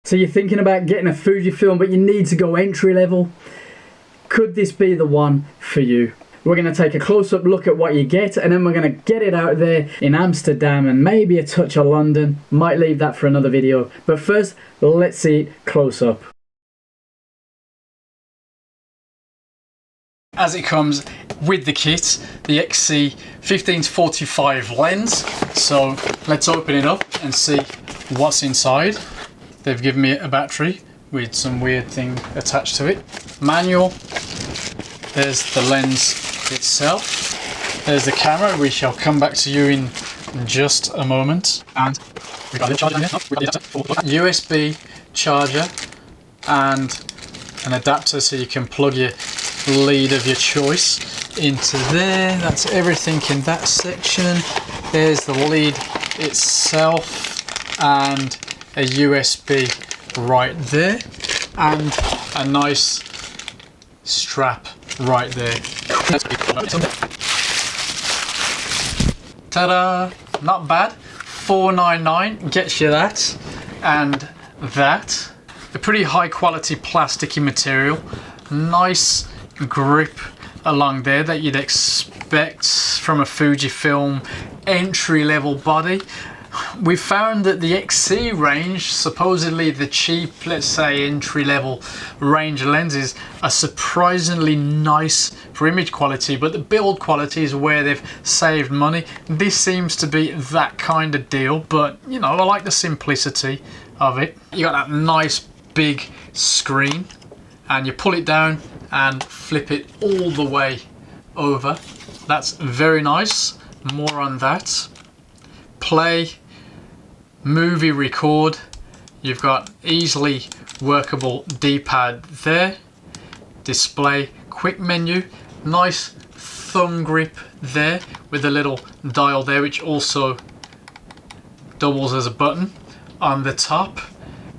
So you're thinking about getting a Fujifilm, but you need to go entry level? Could this be the one for you? We're going to take a close-up look at what you get, and then we're going to get it out there in Amsterdam and maybe a touch of London. Might leave that for another video. But first, let's see it close up. As it comes with the kit, the X-A5 lens. So let's open it up and see what's inside. They've given me a battery with some weird thing attached to it. Manual. There's the lens itself. There's the camera. We shall come back to you in just a moment. And we've got the charger here. We've got the adapter for USB charger and an adapter so you can plug your lead of your choice into there. That's everything in that section. There's the lead itself and a USB right there and a nice strap right there. Ta-da! Not bad. $4.99 gets you that and that. A pretty high quality plasticky material. Nice grip along there that you'd expect from a Fujifilm entry-level body. We found that the XC range, supposedly the cheap, let's say entry-level range lenses, are surprisingly nice for image quality, but the build quality is where they've saved money. This seems to be that kind of deal, but you know, I like the simplicity of it. You got that nice big screen and you pull it down and flip it all the way over. That's very nice. More on that. Play, movie, record. You've got easily workable D-pad there. Display, quick menu. Nice thumb grip there with a little dial there which also doubles as a button. On the top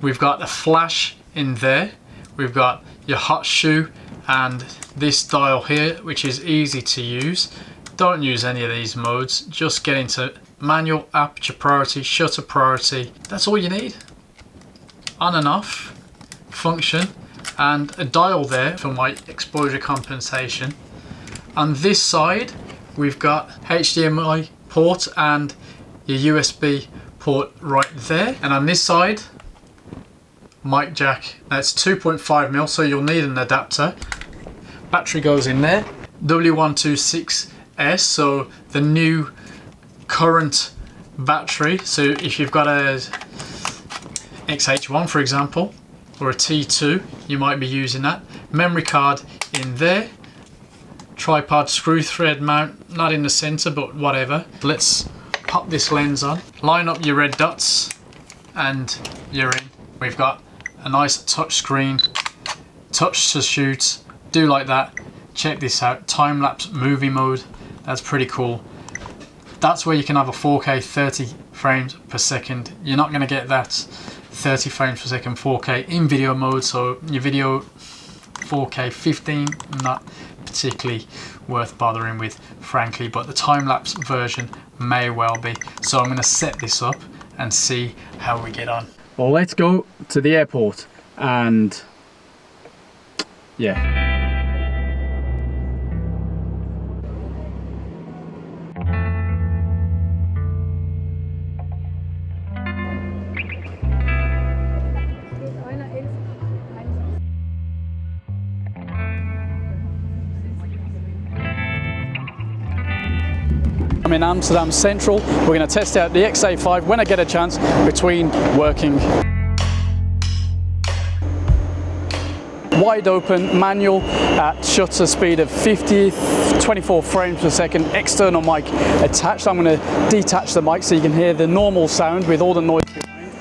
we've got a flash in there. We've got your hot shoe and this dial here which is easy to use. Don't use any of these modes, just get into manual, aperture priority, shutter priority. That's all you need. On and off function and a dial there for my exposure compensation. On this side we've got HDMI port and your USB port right there, and on this side mic jack. That's 2.5mm, so you'll need an adapter. Battery goes in there. W126S, so the new current battery. So if you've got a XH1 for example, or a T2, you might be using that. Memory card in there. Tripod screw thread mount, not in the center, but whatever. Let's pop this lens on. Line up your red dots and you're in. We've got a nice touch screen, touch to shoot, do like that. Check this out, time-lapse movie mode. That's pretty cool. That's where you can have a 4K 30 frames per second. You're not going to get that 30 frames per second 4K in video mode, so your video 4K 15 not particularly worth bothering with, frankly, but the time-lapse version may well be. So I'm going to set this up and see how we get on. Well, let's go to the airport and yeah. I'm in Amsterdam Central. We're going to test out the X-A5 when I get a chance between working. Wide open manual at shutter speed of 24 frames per second, external mic attached. I'm going to detach the mic so you can hear the normal sound with all the noise behind.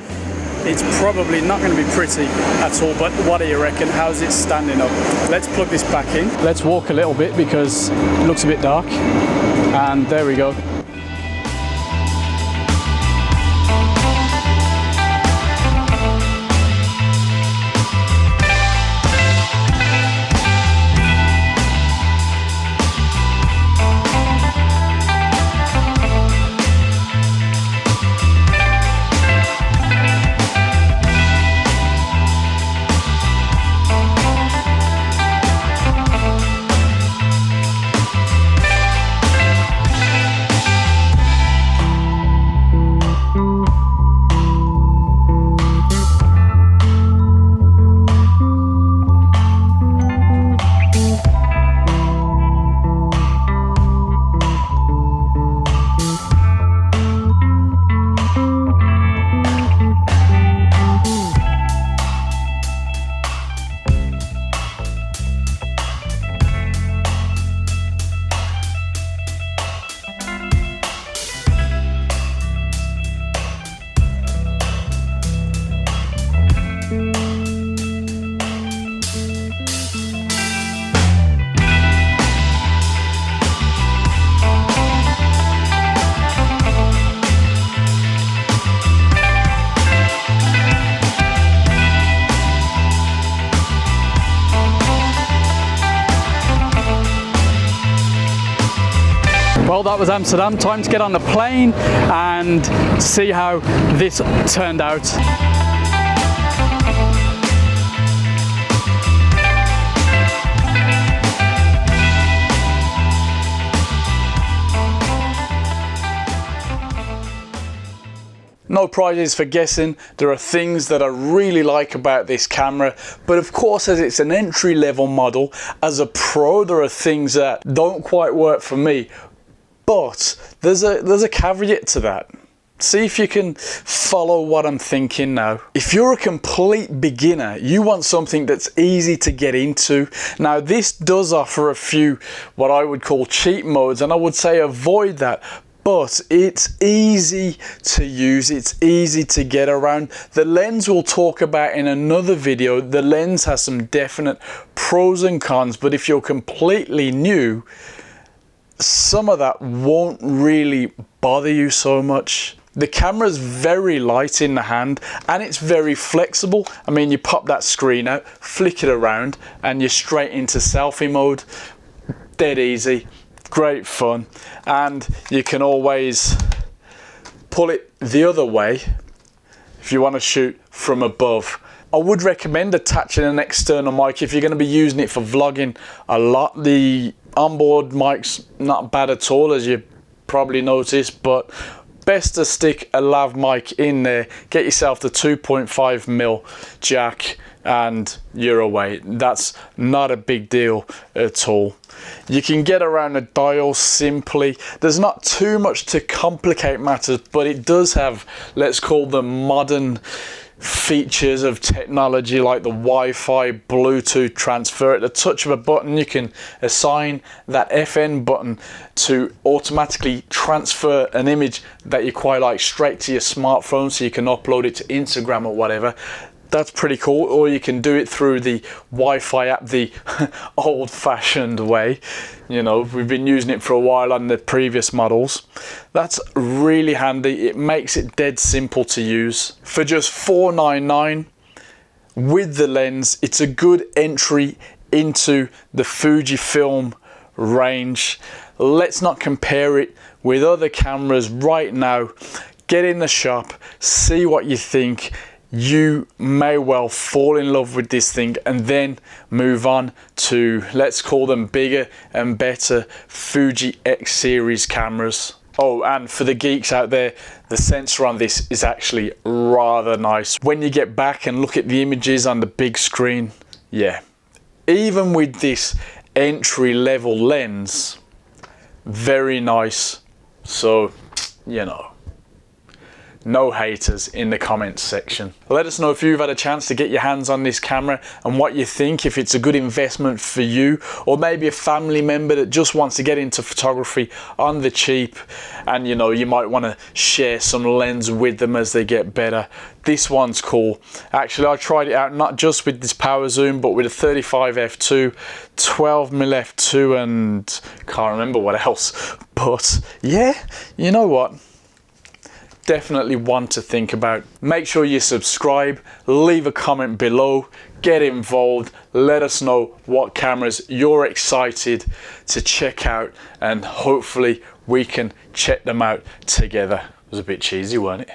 It's probably not going to be pretty at all, but what do you reckon? How's it standing up? Let's plug this back in. Let's walk a little bit because it looks a bit dark. And there we go. Well, that was Amsterdam. Time to get on the plane and see how this turned out. No prizes for guessing. There are things that I really like about this camera, but of course, as it's an entry-level model, as a pro, there are things that don't quite work for me. But there's a caveat to that. See if you can follow what I'm thinking now. If you're a complete beginner, you want something that's easy to get into. Now, this does offer a few what I would call cheat modes, and I would say avoid that. But it's easy to use, it's easy to get around. The lens we'll talk about in another video. The lens has some definite pros and cons, but if you're completely new, some of that won't really bother you so much. The camera's very light in the hand and it's very flexible. I mean, you pop that screen out, flick it around, and you're straight into selfie mode. Dead easy. Great fun, and you can always pull it the other way if you want to shoot from above. I would recommend attaching an external mic if you're going to be using it for vlogging a lot. The onboard mic's not bad at all, as you probably noticed, but best to stick a lav mic in there. Get yourself the 2.5mm jack and you're away. That's not a big deal at all. You can get around the dial simply. There's not too much to complicate matters, but it does have, let's call them modern features of technology like the Wi-Fi, Bluetooth transfer. At the touch of a button, you can assign that FN button to automatically transfer an image that you quite like straight to your smartphone, so you can upload it to Instagram or whatever. That's pretty cool. Or you can do it through the Wi-Fi app the old-fashioned way. You know, we've been using it for a while on the previous models. That's really handy. It makes it dead simple to use. For just $499 with the lens, it's a good entry into the Fujifilm range. Let's not compare it with other cameras right now. Get in the shop, see what you think. You may well fall in love with this thing and then move on to, let's call them, bigger and better Fuji X series cameras. Oh, and for the geeks out there, the sensor on this is actually rather nice. When you get back and look at the images on the big screen, yeah, even with this entry level lens, very nice. So, you know, no haters in the comments section. Let us know if you've had a chance to get your hands on this camera and what you think, if it's a good investment for you, or maybe a family member that just wants to get into photography on the cheap, and you know, you might want to share some lens with them as they get better. This one's cool. Actually, I tried it out not just with this power zoom, but with a 35 f2, 12mm f2, and can't remember what else. But yeah, you know what? Definitely one to think about. Make sure you subscribe, leave a comment below, get involved, let us know what cameras you're excited to check out, and hopefully we can check them out together. It was a bit cheesy, weren't it?